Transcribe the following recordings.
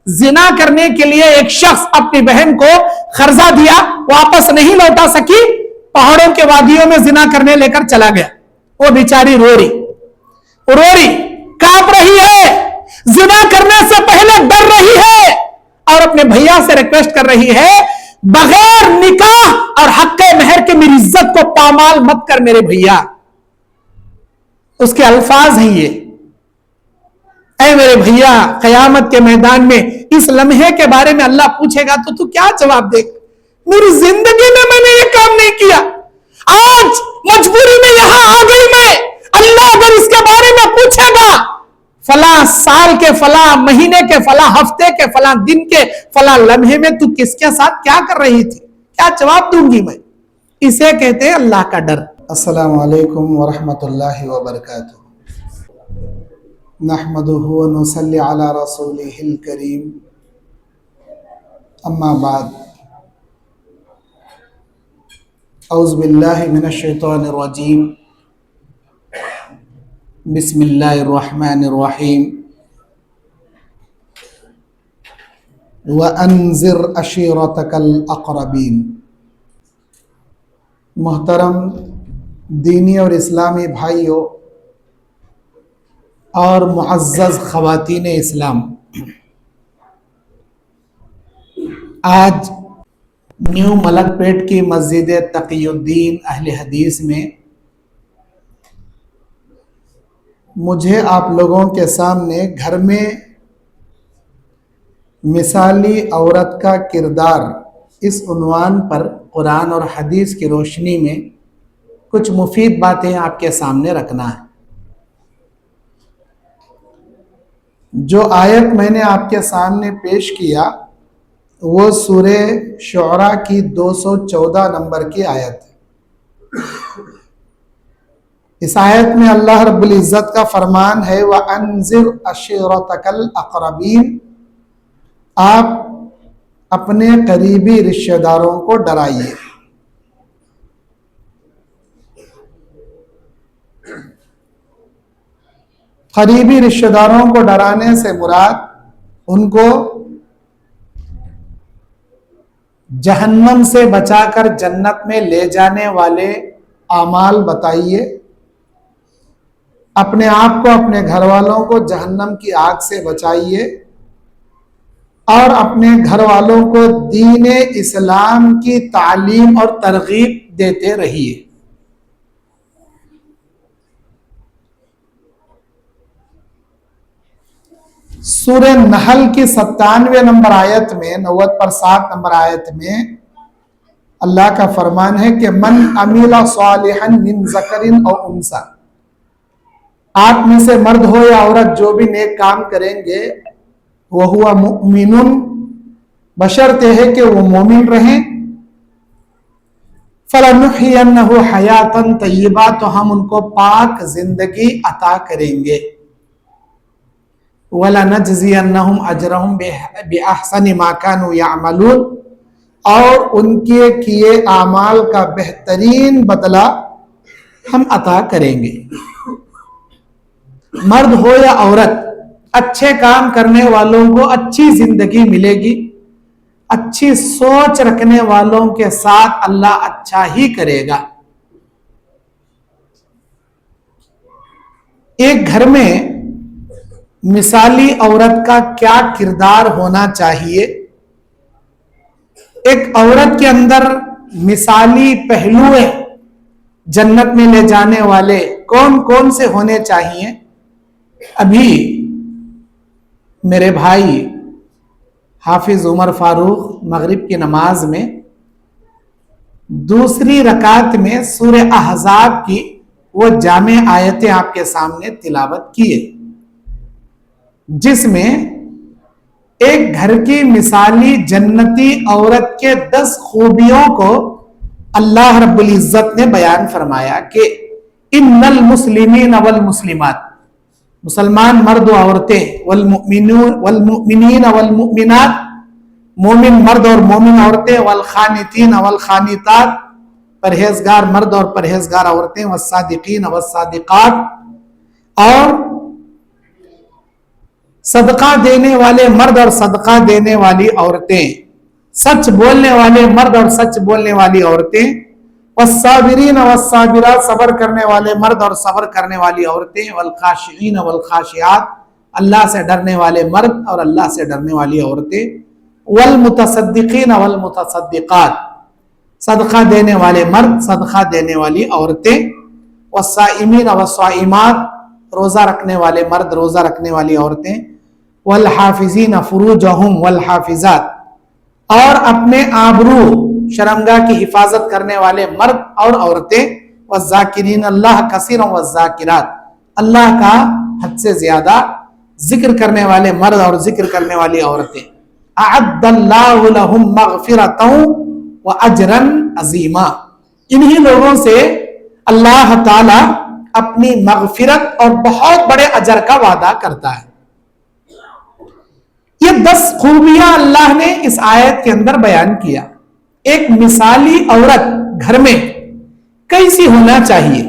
زنا کرنے کے لیے ایک شخص اپنی بہن کو قرضہ دیا, واپس نہیں لوٹا سکی, پہاڑوں کے وادیوں میں زنا کرنے لے کر چلا گیا. وہ بیچاری رو رہی کانپ رہی ہے, زنا کرنے سے پہلے ڈر رہی ہے اور اپنے بھیا سے ریکویسٹ کر رہی ہے بغیر نکاح اور حق مہر کے میری عزت کو پامال مت کر میرے بھیا. اس کے الفاظ ہیں یہ, اے میرے بھیا قیامت کے میدان میں اس لمحے کے بارے میں اللہ پوچھے گا تو کیا جواب دے گا؟ میری زندگی میں نے یہ کام نہیں کیا, آج مجبوری میں یہاں آ گئی میں. اللہ اگر اس کے بارے میں پوچھے گا فلاں سال کے فلاں مہینے کے فلاں ہفتے کے فلاں دن کے فلاں لمحے میں تو کس کے ساتھ کیا کر رہی تھی, کیا جواب دوں گی میں؟ اسے کہتے ہیں اللہ کا ڈر. السلام علیکم ورحمۃ اللہ وبرکاتہ. نحمدہ ونصلی علی رسولہ الکریم, اما بعد. اعوذ باللہ من الشیطان الرجیم, بسم اللہ الرحمن الرحیم. وَأَنذِرْ عَشِيرَتَكَ الْأَقْرَبِينَ. محترم دینی اور اسلامی بھائیوں اور معزز خواتین اسلام, آج نیو ملک پیٹ کی مسجد تقی الدین اہل حدیث میں مجھے آپ لوگوں کے سامنے گھر میں مثالی عورت کا کردار اس عنوان پر قرآن اور حدیث کی روشنی میں کچھ مفید باتیں آپ کے سامنے رکھنا ہے. جو آیت میں نے آپ کے سامنے پیش کیا وہ سورہ شعراء کی 214 نمبر کی آیت ہے. اس آیت میں اللہ رب العزت کا فرمان ہے وَأَنذِرْ عَشِيرَتَكَ الْأَقْرَبِينَ. آپ اپنے قریبی رشتہ داروں کو ڈرائیے. قریبی رشتہ داروں کو ڈرانے سے مراد ان کو جہنم سے بچا کر جنت میں لے جانے والے اعمال بتائیے. اپنے آپ کو اپنے گھر والوں کو جہنم کی آگ سے بچائیے اور اپنے گھر والوں کو دین اسلام کی تعلیم اور ترغیب دیتے رہیے. سورہ نحل کی 97 نمبر آیت میں 90/7 نمبر آیت میں اللہ کا فرمان ہے کہ من عمل صالحا من ذکر او انثی. آپ میں سے مرد ہو یا عورت جو بھی نیک کام کریں گے وَهُوَ مُؤْمِنٌ, بشرطے ہے کہ وہ مومن رہیں, فَلَنُحْيِيَنَّهُ حَيَاةً طَيِّبَةً, تو ہم ان کو پاک زندگی عطا کریں گے. وَلَنَجْزِيَنَّهُمْ أَجْرَهُمْ بِأَحْسَنِ مَا كَانُوا يَعْمَلُونَ, اور ان کے کیے اعمال کا بہترین بدلہ ہم عطا کریں گے. مرد ہو یا عورت, اچھے کام کرنے والوں کو اچھی زندگی ملے گی. اچھی سوچ رکھنے والوں کے ساتھ اللہ اچھا ہی کرے گا. ایک گھر میں مثالی عورت کا کیا کردار ہونا چاہیے؟ ایک عورت کے اندر مثالی پہلو جنت میں لے جانے والے کون کون سے ہونے چاہیے؟ ابھی میرے بھائی حافظ عمر فاروق مغرب کی نماز میں دوسری رکعت میں سورہ احزاب کی وہ جامع آیتیں آپ کے سامنے تلاوت کیے, جس میں ایک گھر کی مثالی جنتی عورت کے 10 خوبیوں کو اللہ رب العزت نے بیان فرمایا کہ ان المسلمین والمسلمات, مسلمان مرد و عورتیں, والمؤمنین والمؤمنات, مومن مرد اور مومن عورتیں, والخانتین والخانتات, پرہیزگار مرد اور پرہیزگار عورتیں, والصادقین والصادقات, اور صدقہ دینے والے مرد اور صدقہ دینے والی عورتیں، سچ بولنے والے مرد اور سچ بولنے والی عورتیں، والصابرین والصابرات، صبر کرنے والے مرد اور صبر کرنے والی عورتیں، والخاشعین والخاشعات، اللہ سے ڈرنے والے مرد اور اللہ سے ڈرنے والی عورتیں، والمتصدقین والمتصدقات، صدقہ دینے والے مرد صدقہ دینے والی عورتیں، والصائمین والصائمات، روزہ رکھنے والے مرد روزہ رکھنے والی عورتیں، والحافظین فروجہم والحافظات، اور اپنے آبرو شرمگاہ کی حفاظت کرنے والے مرد اور عورتیں، والذاکرین اللہ کثیرا والذاکرات، اللہ کا حد سے زیادہ ذکر کرنے والے مرد اور ذکر کرنے والی عورتیں، اعد اللہ لہم مغفرۃ واجرا عظیما، انہی لوگوں سے اللہ تعالی اپنی مغفرت اور بہت بڑے اجر کا وعدہ کرتا ہے۔ یہ 10 خوبیاں اللہ نے اس آیت کے اندر بیان کیا۔ ایک مثالی عورت گھر میں کیسی ہونا چاہیے؟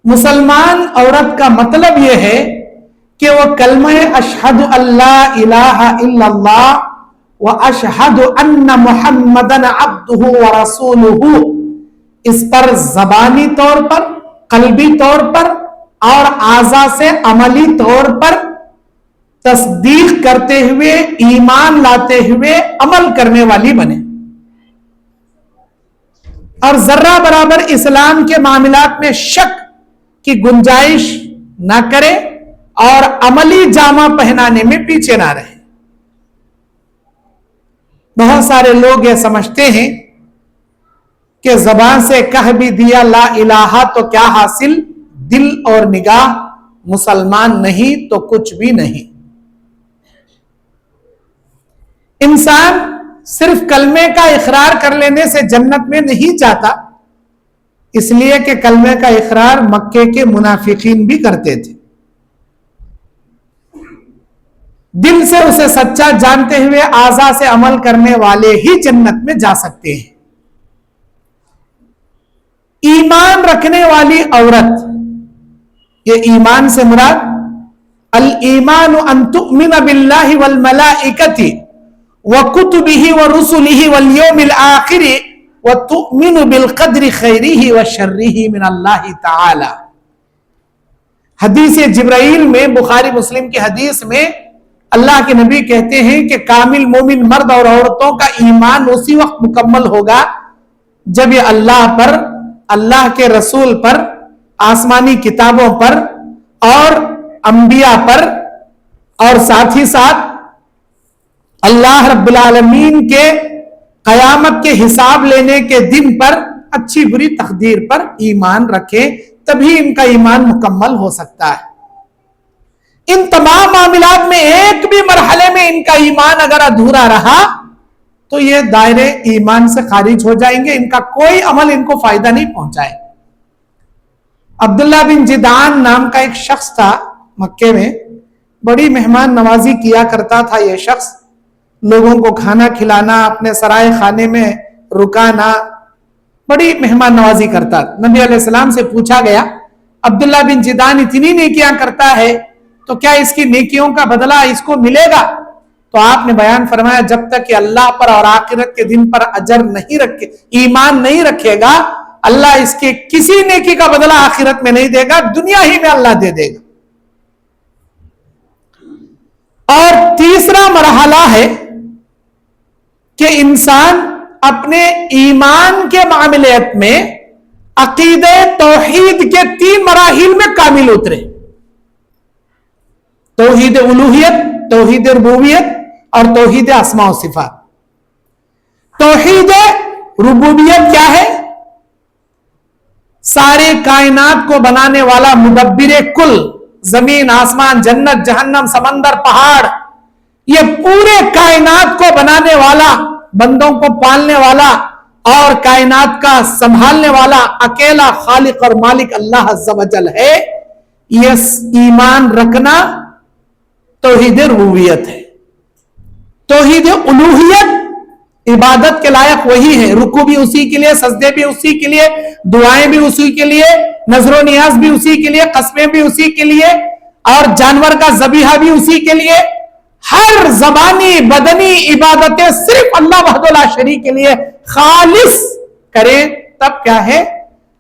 مسلمان عورت کا مطلب یہ ہے کہ وہ کلمہ اشہد اللہ الہ الا اللہ و اشہد ان محمدن عبدہ و رسولہ، اس پر زبانی طور پر، قلبی طور پر اور اعضاء سے عملی طور پر تصدیق کرتے ہوئے، ایمان لاتے ہوئے عمل کرنے والی بنے، اور ذرہ برابر اسلام کے معاملات میں شک کی گنجائش نہ کرے اور عملی جامہ پہنانے میں پیچھے نہ رہے۔ بہت سارے لوگ یہ سمجھتے ہیں کہ زبان سے کہہ بھی دیا لا الہ تو کیا حاصل، دل اور نگاہ مسلمان نہیں تو کچھ بھی نہیں۔ انسان صرف کلمے کا اقرار کر لینے سے جنت میں نہیں جاتا، اس لیے کہ کلمے کا اقرار مکے کے منافقین بھی کرتے تھے، دل سے اسے سچا جانتے ہوئے اعضاء سے عمل کرنے والے ہی جنت میں جا سکتے ہیں۔ ایمان رکھنے والی عورت، یہ ایمان سے مراد الایمان ان تؤمن باللہ والملائکۃ وکتبہ ورسلہ والیوم الآخر وتؤمن بالقدر خیرہ وشرہ من اللہ تعالی۔ حدیث جبرائیل میں، بخاری مسلم کی حدیث میں، اللہ کے نبی کہتے ہیں کہ کامل مومن مرد اور عورتوں کا ایمان اسی وقت مکمل ہوگا جب یہ اللہ پر، اللہ کے رسول پر، آسمانی کتابوں پر اور انبیاء پر، اور ساتھ ہی ساتھ اللہ رب العالمین کے قیامت کے حساب لینے کے دن پر، اچھی بری تقدیر پر ایمان رکھے، تبھی ان کا ایمان مکمل ہو سکتا ہے۔ ان تمام معاملات میں ایک بھی مرحلے میں ان کا ایمان اگر ادھورا رہا تو یہ دائرے ایمان سے خارج ہو جائیں گے، ان کا کوئی عمل ان کو فائدہ نہیں پہنچائے۔ عبداللہ بن جدعان نام کا ایک شخص تھا مکے میں، بڑی مہمان نوازی کیا کرتا تھا یہ شخص، لوگوں کو کھانا کھلانا، اپنے سرائے خانے میں رکانا، بڑی مہمان نوازی کرتا۔ نبی علیہ السلام سے پوچھا گیا عبداللہ بن جدعان اتنی نیکیاں کرتا ہے تو کیا اس کی نیکیوں کا بدلہ اس کو ملے گا؟ تو آپ نے بیان فرمایا جب تک کہ اللہ پر اور آخرت کے دن پر اجر نہیں رکھے، ایمان نہیں رکھے گا، اللہ اس کے کسی نیکی کا بدلہ آخرت میں نہیں دے گا، دنیا ہی میں اللہ دے دے گا۔ اور تیسرا مرحلہ ہے کہ انسان اپنے ایمان کے معاملات میں عقیدہ توحید کے 3 مراحل میں کامل اترے، توحید الوہیت، توحید ربوبیت اور توحید اسماء و صفات۔ توحید ربوبیت کیا ہے؟ سارے کائنات کو بنانے والا مدبر کل، زمین، آسمان، جنت، جہنم، سمندر، پہاڑ، یہ پورے کائنات کو بنانے والا، بندوں کو پالنے والا اور کائنات کا سنبھالنے والا اکیلا خالق اور مالک اللہ عز و جل ہے۔ یہ ایمان رکھنا توحید ربوبیت ہے۔ توحید الوہیت عبادت کے لائق وہی ہے، رکوع بھی اسی کے لیے، سجدے بھی اسی کے لیے، دعائیں بھی اسی کے لیے، نذر و نیاز بھی اسی کے لیے، قسمیں بھی اسی کے لیے، اور جانور کا ذبیحہ بھی اسی کے لیے. ہر زبانی بدنی عبادتیں صرف اللہ وحدہ لا شریک کے لیے خالص کریں, تب کیا ہے,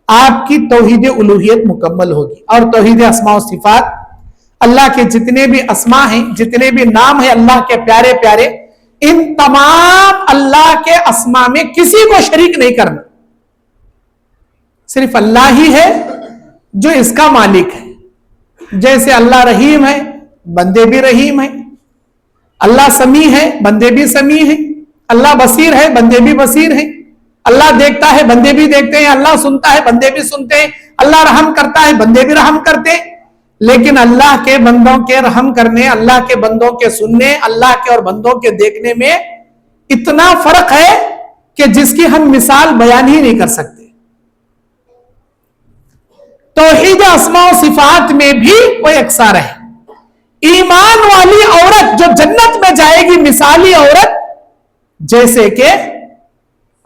آپ کی توحید الوہیت مکمل ہوگی. اور توحید اسماء و صفات, اللہ کے جتنے بھی اسماء ہیں, جتنے بھی نام ہیں اللہ کے پیارے پیارے, ان تمام اللہ کے اسماء میں کسی کو شریک نہیں کرنا. صرف اللہ ہی ہے جو اس کا مالک ہے. جیسے اللہ رحیم ہے, بندے بھی رحیم ہیں. اللہ سمیع ہے, بندے بھی سمیع ہیں. اللہ بصیر ہے, بندے بھی بصیر ہیں. اللہ دیکھتا ہے, بندے بھی دیکھتے ہیں. اللہ سنتا ہے, بندے بھی سنتے ہیں. اللہ رحم کرتا ہے, بندے بھی رحم کرتے ہیں. لیکن اللہ کے بندوں کے رحم کرنے, اللہ کے بندوں کے سننے, اللہ کے اور بندوں کے دیکھنے میں اتنا فرق ہے کہ جس کی ہم مثال بیان ہی نہیں کر سکتے. توحید اسماء و صفات میں بھی وہ یکساں ہے. ایمان والی عورت جو جنت میں جائے گی, مثالی عورت جیسے کہ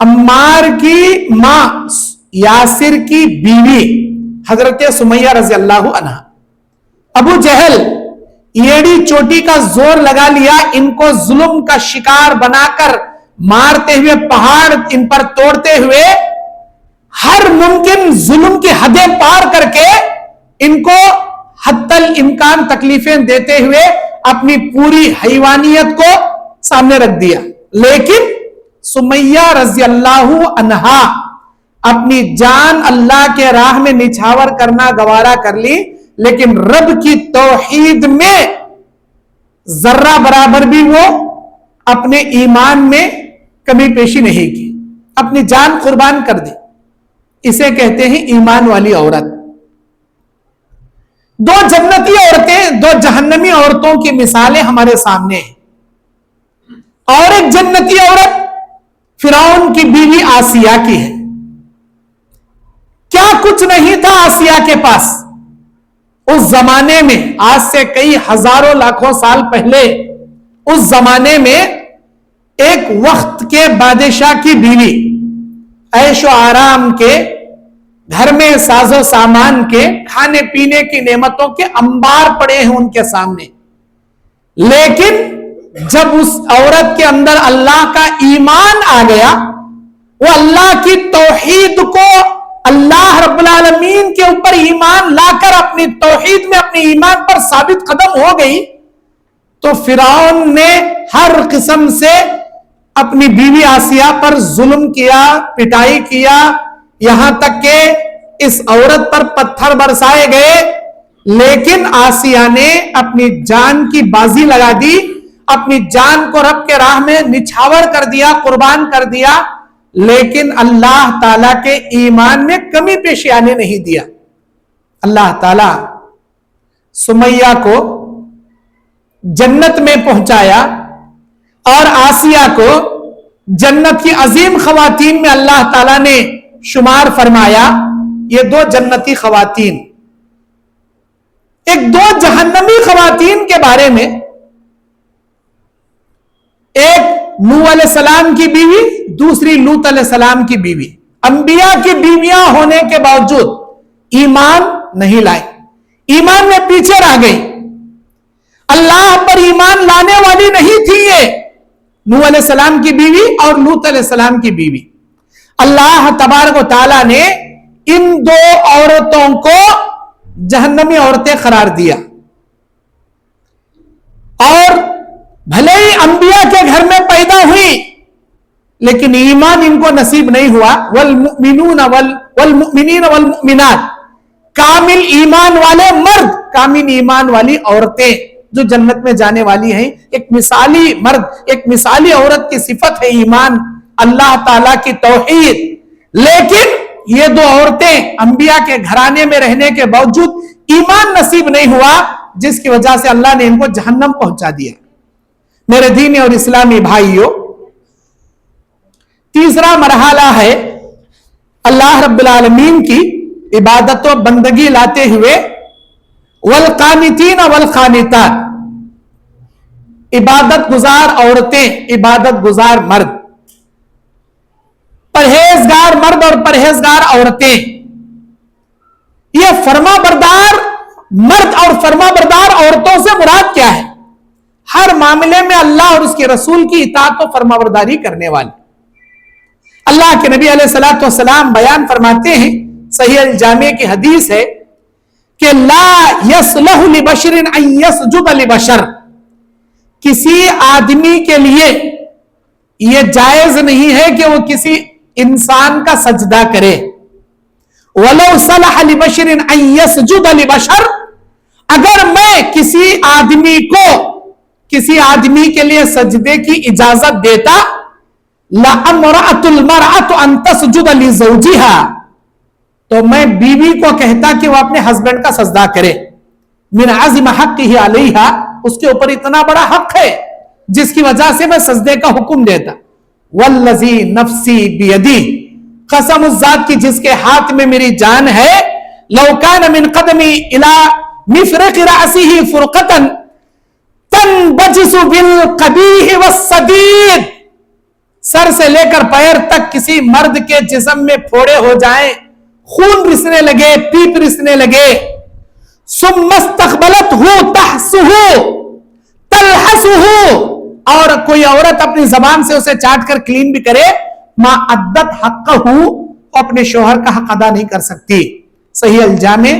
عمار کی ماں یاسر کی بیوی حضرت سمیہ رضی اللہ عنہا. ابو جہل ایڑی چوٹی کا زور لگا لیا, ان کو ظلم کا شکار بنا کر مارتے ہوئے, پہاڑ ان پر توڑتے ہوئے, ہر ممکن ظلم کی حدیں پار کر کے ان کو حتی الامکان تکلیفیں دیتے ہوئے اپنی پوری حیوانیت کو سامنے رکھ دیا. لیکن سمیہ رضی اللہ عنہا اپنی جان اللہ کے راہ میں نچھاور کرنا گوارا کر لی, لیکن رب کی توحید میں ذرہ برابر بھی وہ اپنے ایمان میں کمی پیشی نہیں کی, اپنی جان قربان کر دی. اسے کہتے ہیں ایمان والی عورت. دو جنتی عورتیں, دو جہنمی عورتوں کی مثالیں ہمارے سامنے ہیں. اور ایک جنتی عورت فرعون کی بیوی آسیہ کی ہے. کیا کچھ نہیں تھا آسیہ کے پاس اس زمانے میں, آج سے کئی ہزاروں لاکھوں سال پہلے. اس زمانے میں ایک وقت کے بادشاہ کی بیوی, عیش و آرام کے, گھر میں ساز و سامان کے, کھانے پینے کی نعمتوں کے انبار پڑے ہیں ان کے سامنے. لیکن جب اس عورت کے اندر اللہ کا ایمان آ گیا, وہ اللہ کی توحید کو, اللہ رب العالمین کے اوپر ایمان لا کر اپنی توحید میں اپنے ایمان پر ثابت قدم ہو گئی, تو فرعون نے ہر قسم سے اپنی بیوی آسیہ پر ظلم کیا, پٹائی کیا, یہاں تک کہ اس عورت پر پتھر برسائے گئے. لیکن آسیہ نے اپنی جان کی بازی لگا دی, اپنی جان کو رب کے راہ میں نچھاور کر دیا, قربان کر دیا. لیکن اللہ تعالیٰ کے ایمان میں کمی پیشی آنے نہیں دیا. اللہ تعالیٰ سمیہ کو جنت میں پہنچایا اور آسیہ کو جنت کی عظیم خواتین میں اللہ تعالیٰ نے شمار فرمایا. یہ دو جنتی خواتین, ایک دو جہنمی خواتین کے بارے میں, ایک نوح علیہ السلام کی بیوی, دوسری لوط علیہ السلام کی بیوی. انبیاء کی بیویاں ہونے کے باوجود ایمان نہیں لائے, ایمان میں پیچھے رہ گئی. اللہ پر ایمان لانے والی نہیں تھی یہ نوح علیہ السلام کی بیوی اور لوط علیہ السلام کی بیوی. اللہ تبارک و تعالیٰ نے ان دو عورتوں کو جہنمی عورتیں قرار دیا. اور بھلے ہی انبیاء کے گھر میں پیدا ہوئی, لیکن ایمان ان کو نصیب نہیں ہوا. والمؤمنون والمؤمنین والمؤمنات, کامل ایمان والے مرد, کامل ایمان والی عورتیں جو جنت میں جانے والی ہیں. ایک مثالی مرد, ایک مثالی عورت کی صفت ہے ایمان, اللہ تعالیٰ کی توحید. لیکن یہ دو عورتیں انبیاء کے گھرانے میں رہنے کے باوجود ایمان نصیب نہیں ہوا, جس کی وجہ سے اللہ نے ان کو جہنم پہنچا دیا. میرے دینی اور اسلامی بھائیوں, تیسرا مرحلہ ہے اللہ رب العالمین کی عبادت و بندگی لاتے ہوئے والقانتین والقانتات, عبادت گزار عورتیں, عبادت گزار مرد, پرہیزگار مرد اور پرہیزگار عورتیں. یہ فرما بردار مرد اور فرما بردار عورتوں سے مراد کیا ہے؟ ہر معاملے میں اللہ اور اس کے رسول کی اطاعت و فرما برداری کرنے والے. اللہ کے نبی علیہ الصلوۃ والسلام بیان فرماتے ہیں، صحیح الجامع کی حدیث ہے کہ لا یصلح لبشر ان یسجد لبشر، کسی آدمی کے لیے یہ جائز نہیں ہے کہ وہ کسی انسان کا سجدہ کرے. وَلَوْ صَلَحَ لِبَشَرٍ أَن يَسْجُدَ لِبَشَرٍ، اگر میں کسی آدمی کو کسی آدمی کے لیے سجدے کی اجازت دیتا، لَأَمْرَأَتُ الْمَرْأَةُ أَن تَسْجُدَ لِزَوْجِهَا، تو میں بیوی کو کہتا کہ وہ اپنے ہسبینڈ کا سجدہ کرے. مِنْ عَزِمَ حَقِّهِ عَلَيْهَا، اس کے اوپر اتنا بڑا حق ہے جس کی وجہ سے میں سجدے کا حکم دیتا. وَالَّذِي نَفْسِي بِيَدِهِ، قسم اس ذات کی جس کے ہاتھ میں میری جان ہے، لو کان من قدمی الی مفرق رأسہ فرقۃ تنبجس بالقبیح والصدید، سر سے لے کر پیر تک کسی مرد کے جسم میں پھوڑے ہو جائیں، خون رسنے لگے، پیپ رسنے لگے، ثم استقبلتہ تحسہ تلحسہ، اور کوئی عورت اپنی زبان سے اسے چاٹ کر کلین بھی کرے، ما عدت حقہ، اپنے شوہر کا حق ادا نہیں کر سکتی. صحیح الجامع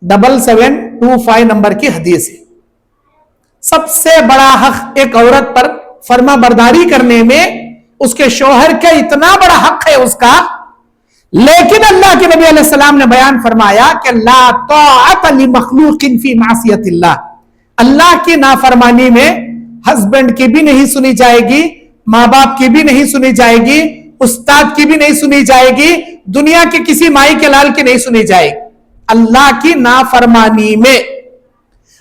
7725 نمبر کی حدیث ہے. سب سے بڑا حق ایک عورت پر فرما برداری کرنے میں اس کے شوہر کا اتنا بڑا حق ہے اس کا، لیکن اللہ کے نبی علیہ السلام نے بیان فرمایا کہ لا طاعت لمخلوق فی معصیت اللہ، اللہ کی نافرمانی میں ہسبینڈ کی بھی نہیں سنی جائے گی، ماں باپ کی بھی نہیں سنی جائے گی، استاد کی بھی نہیں سنی جائے گی، دنیا کے کسی مائی کے لال کی نہیں سنی جائے گی. اللہ کی نافرمانی میں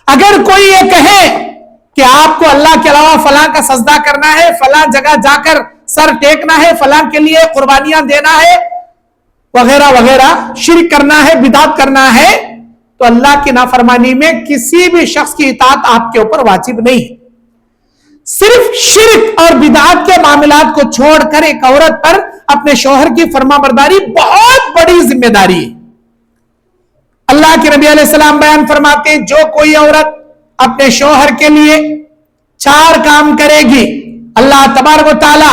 اگر کوئی یہ کہے کہ آپ کو اللہ کے علاوہ فلاں کا سجدہ کرنا ہے، فلاں جگہ جا کر سر ٹیکنا ہے، فلاں کے لیے قربانیاں دینا ہے، وغیرہ وغیرہ، شرک کرنا ہے، بدعت کرنا ہے، تو اللہ کی نافرمانی میں کسی بھی شخص کی اطاعت آپ کے اوپر واجب نہیں. صرف شرک اور بدعات کے معاملات کو چھوڑ کر ایک عورت پر اپنے شوہر کی فرما برداری بہت بڑی ذمہ داری ہے. اللہ کے نبی علیہ السلام بیان فرماتے ہیں جو کوئی عورت اپنے شوہر کے لیے 4 کام کرے گی، اللہ تبارک و تعالی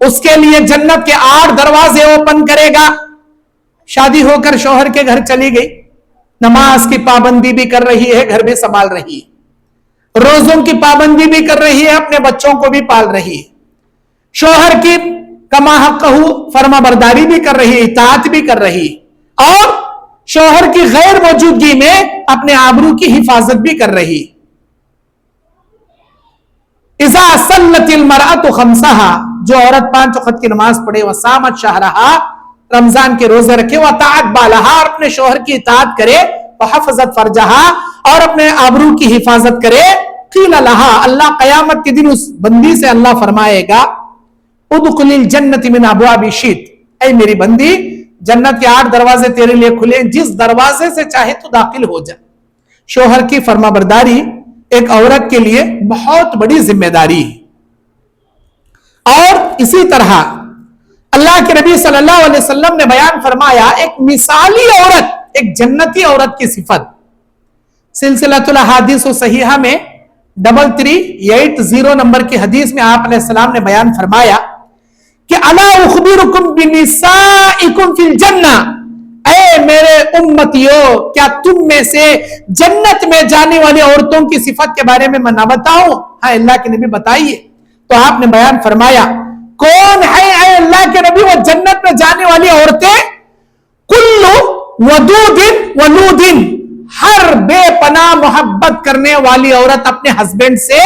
اس کے لیے جنت کے 8 دروازے اوپن کرے گا. شادی ہو کر شوہر کے گھر چلی گئی، نماز کی پابندی بھی کر رہی ہے، گھر بھی سنبھال رہی ہے، روزوں کی پابندی بھی کر رہی ہے، اپنے بچوں کو بھی پال رہی ہے، شوہر کی کما حقہ فرما برداری بھی کر رہی ہے، اطاعت بھی کر رہی ہے، اور شوہر کی غیر موجودگی میں اپنے آبرو کی حفاظت بھی کر رہی. اذا صلت المرأة خمسہا، جو عورت 5 وقت کی نماز پڑھے، وصامت شہرہا، رمضان کے روزے رکھے، وطاعت بالہا، اور اپنے شوہر کی اطاعت کرے، وحفظت فرجہا، اور اپنے آبرو کی حفاظت کرے، قیل لہا، اللہ قیامت کے دن اس بندی سے اللہ فرمائے گا ادخلی الجنت من ابواب شئت، اے میری بندی جنت کے 8 دروازے تیرے لیے کھلے، جس دروازے سے چاہے تو داخل ہو جا. شوہر کی فرما برداری ایک عورت کے لیے بہت بڑی ذمہ داری ہے. اور اسی طرح اللہ کے نبی صلی اللہ علیہ وسلم نے بیان فرمایا ایک مثالی عورت، ایک جنتی عورت کی صفت. سلسلۃ الاحادیث الصحیحہ میں 3380 نمبر کی حدیث میں آپ علیہ السلام نے بیان فرمایا کہ الا اخبرکم بنسائکم فی الجنہ، اے میرے امتیوں کیا تم میں سے جنت میں جانے والی عورتوں کی صفت کے بارے میں نہ بتاؤں؟ ہاں اللہ کے نبی بتائیے. تو آپ نے بیان فرمایا کون ہے اے اللہ کے نبی وہ جنت میں جانے والی عورتیں؟ کل ودود ولود، ہر بے پناہ محبت کرنے والی عورت اپنے ہسبینڈ سے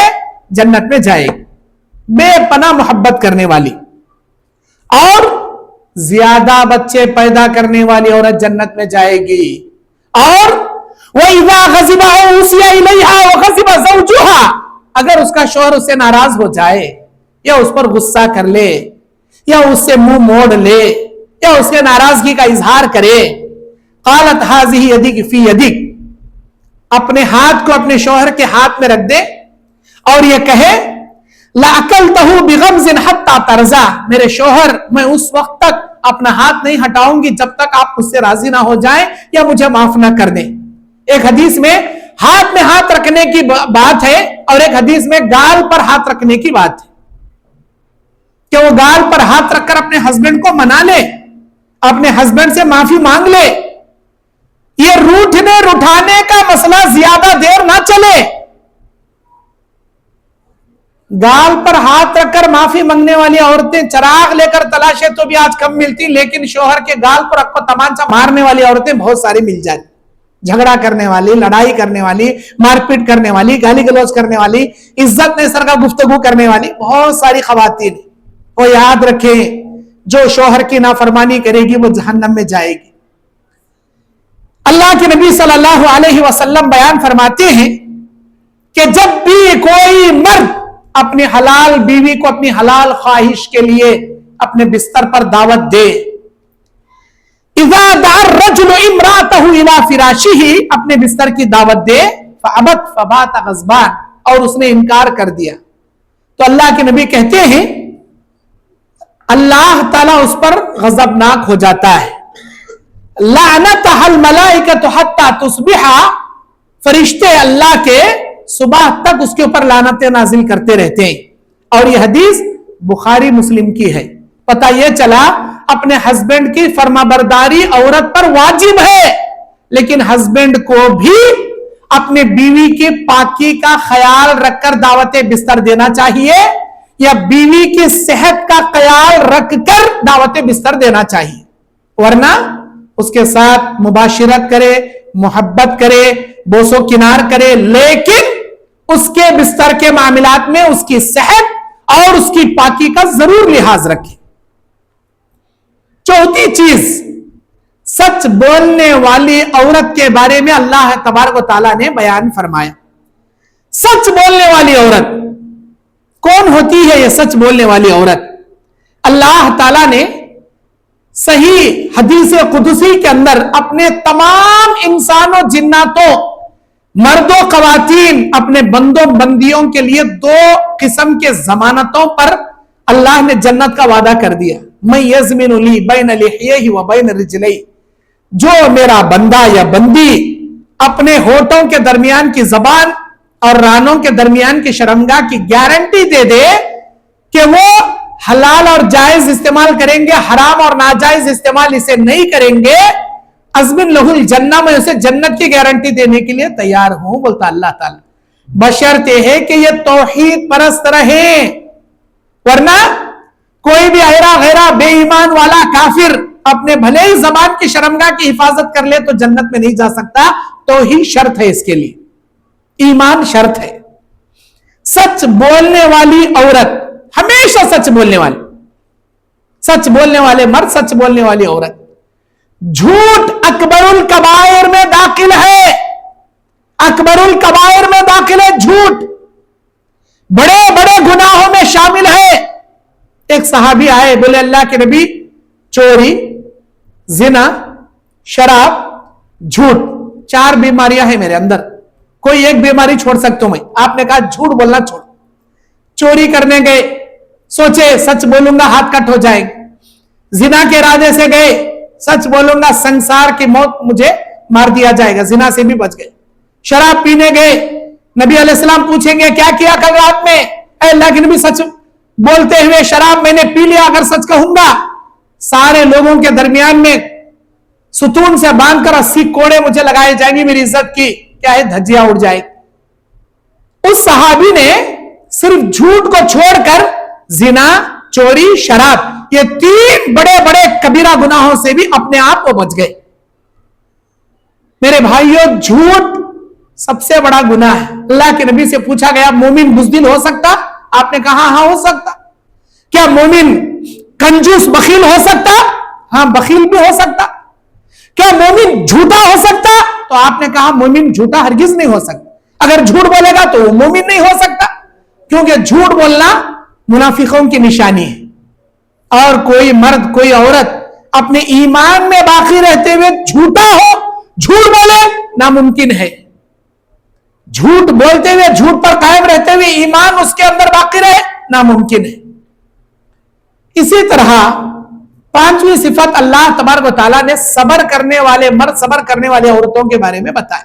جنت میں جائے گی، بے پناہ محبت کرنے والی. اور زیادہ بچے پیدا کرنے والی عورت جنت میں جائے گی. اور وَإِذَا غَضِبَ أَوْ أُوصِيَ إِلَيْهَا وَغَضِبَ زَوْجُهَا، اگر اس کا شوہر اس سے ناراض ہو جائے یا اس پر غصہ کر لے یا اس سے منہ موڑ لے یا اس کے ناراضگی کا اظہار کرے، قالت هَذِهِ يَدِكِ فِي يَدِكِ، اپنے ہاتھ کو اپنے شوہر کے ہاتھ میں رکھ دے اور یہ کہے لَأَكَلْتَهُ بِغَمْزٍ حَتَّى تَرْضَىٰ، میرے شوہر میں اس وقت تک اپنا ہاتھ نہیں ہٹاؤں گی جب تک آپ مجھ سے راضی نہ ہو جائیں یا مجھے معاف نہ کر دیں. ایک حدیث میں ہاتھ میں ہاتھ رکھنے کی بات ہے اور ایک حدیث میں گال پر ہاتھ رکھنے کی بات ہے کہ وہ گال پر ہاتھ رکھ کر اپنے ہسبینڈ کو منا لے, اپنے ہسبینڈ سے معافی مانگ لے. یہ روٹھنے رٹھانے کا مسئلہ زیادہ دیر نہ چلے. گال پر ہاتھ رکھ کر معافی مانگنے والی عورتیں چراغ لے کر تلاشے تو بھی آج کم ملتی, لیکن شوہر کے گال پر رکھ کر تمانچہ مارنے والی عورتیں بہت ساری مل جاتی. جھگڑا کرنے والی, لڑائی کرنے والی, مار پیٹ کرنے والی, گالی گلوچ کرنے والی, عزت نثر کا گفتگو کرنے والی بہت ساری خواتین. وہ یاد رکھیں, جو شوہر کی نافرمانی کرے گی وہ جہنم میں جائے گی. اللہ کے نبی صلی اللہ علیہ وسلم بیان فرماتے ہیں کہ جب بھی کوئی مرد اپنی حلال بیوی کو اپنی حلال خواہش کے لیے اپنے بستر پر دعوت دے, اذا دعا الرجل امرأته الى فراشه, اپنے بستر کی دعوت دے, فابت فبات غضبان, اور اس نے انکار کر دیا, تو اللہ کے نبی کہتے ہیں اللہ تعالیٰ اس پر غضبناک ہو جاتا ہے. لعنتها الملائکۃ حتی تصبح, فرشتے اللہ کے صبح تک اس کے اوپر لعنتیں نازل کرتے رہتے ہیں. اور یہ حدیث بخاری مسلم کی ہے. پتہ یہ چلا اپنے ہسبینڈ کی فرما برداری عورت پر واجب ہے, لیکن ہسبینڈ کو بھی اپنے بیوی کی پاکی کا خیال رکھ کر دعوت بستر دینا چاہیے, یا بیوی کی صحت کا خیال رکھ کر دعوت بستر دینا چاہیے. ورنہ اس کے ساتھ مباشرت کرے, محبت کرے, بوس و کنار کرے, لیکن اس کے بستر کے معاملات میں اس کی صحت اور اس کی پاکی کا ضرور لحاظ رکھے. چوتھی چیز, سچ بولنے والی عورت کے بارے میں اللہ تبارک و تعالیٰ نے بیان فرمایا. سچ بولنے والی عورت کون ہوتی ہے؟ یہ سچ بولنے والی عورت اللہ تعالیٰ نے صحیح حدیث قدسی کے اندر اپنے تمام انسانوں, جناتوں, مردوں, خواتین, اپنے بندوں بندیوں کے لیے دو قسم کے ضمانتوں پر اللہ نے جنت کا وعدہ کر دیا. میں یضمن لی بین لحیہ و بین رجلیہ, جو میرا بندہ یا بندی اپنے ہونٹوں کے درمیان کی زبان اور رانوں کے درمیان کی شرمگاہ کی گارنٹی دے دے کہ وہ حلال اور جائز استعمال کریں گے, حرام اور ناجائز استعمال اسے نہیں کریں گے, ازمن لہ الجنہ, میں اسے جنت کی گارنٹی دینے کے لیے تیار ہوں, بولتا اللہ تعالیٰ, بشرط ہے کہ یہ توحید پرست رہیں. ورنہ کوئی بھی ایرا غیرہ بے ایمان والا کافر اپنے بھلے ہی زبان کی شرمگاہ کی حفاظت کر لے تو جنت میں نہیں جا سکتا. توحید شرط ہے اس کے لیے, ایمان شرط ہے. سچ بولنے والی عورت ہمیشہ سچ بولنے والی, سچ بولنے والے مرد, سچ بولنے والی عورت. جھوٹ اکبر الکبائر میں داخل ہے, اکبر الکبائر میں داخل ہے جھوٹ, بڑے بڑے گناہوں میں شامل ہے. ایک صحابی آئے, بولے اللہ کے نبی, چوری, زنا, شراب, جھوٹ, 4 بیماریاں ہیں میرے اندر, کوئی ایک بیماری چھوڑ سکتا ہوں میں. آپ نے کہا جھوٹ بولنا چھوڑ. چوری کرنے گئے, سوچے سچ بولوں گا ہاتھ کٹ ہو جائے گا. زنا کے ارادے سے گئے, سچ بولوں گا سنسار کی موت مجھے مار دیا جائے گا, زنا سے بھی بچ گئے. شراب پینے گئے, نبی علیہ السلام پوچھیں گے کیا کیا کل رات میں؟ اے اللہ کے نبی سچ بولتے ہوئے شراب میں نے پی لیا, اگر سچ کہوں گا سارے لوگوں کے درمیان میں ستون سے باندھ کر 80 کوڑے مجھے لگائے جائیں گے, میری عزت کی کیا ہے دھجیاں اڑ جائے. اس صحابی نے صرف جھوٹ کو چھوڑ کر زنا, چوری, شراب, یہ 3 بڑے بڑے کبیرہ گناہوں سے بھی اپنے آپ کو بچ گئے. میرے بھائیوں, جھوٹ سب سے بڑا گناہ ہے. اللہ کے نبی سے پوچھا گیا مومن بزدل ہو سکتا؟ آپ نے کہا ہاں ہو سکتا. کیا مومن کنجوس بخیل ہو سکتا؟ ہاں بخیل بھی ہو سکتا. کیا مومن جھوٹا ہو سکتا؟ تو آپ نے کہا مومن جھوٹا ہرگز نہیں ہو سکتا. اگر جھوٹ بولے گا تو وہ مومن نہیں ہو سکتا, کیونکہ جھوٹ بولنا منافقوں کی نشانی ہے. اور کوئی مرد, کوئی عورت اپنے ایمان میں باقی رہتے ہوئے جھوٹا ہو, جھوٹ بولے, ناممکن ہے. جھوٹ بولتے ہوئے, جھوٹ پر قائم رہتے ہوئے ایمان اس کے اندر باقی رہے, ناممکن ہے. اسی طرح 5ویں صفت اللہ تبارک و تعالیٰ نے صبر کرنے والے مرد, صبر کرنے والی عورتوں کے بارے میں بتایا.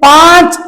5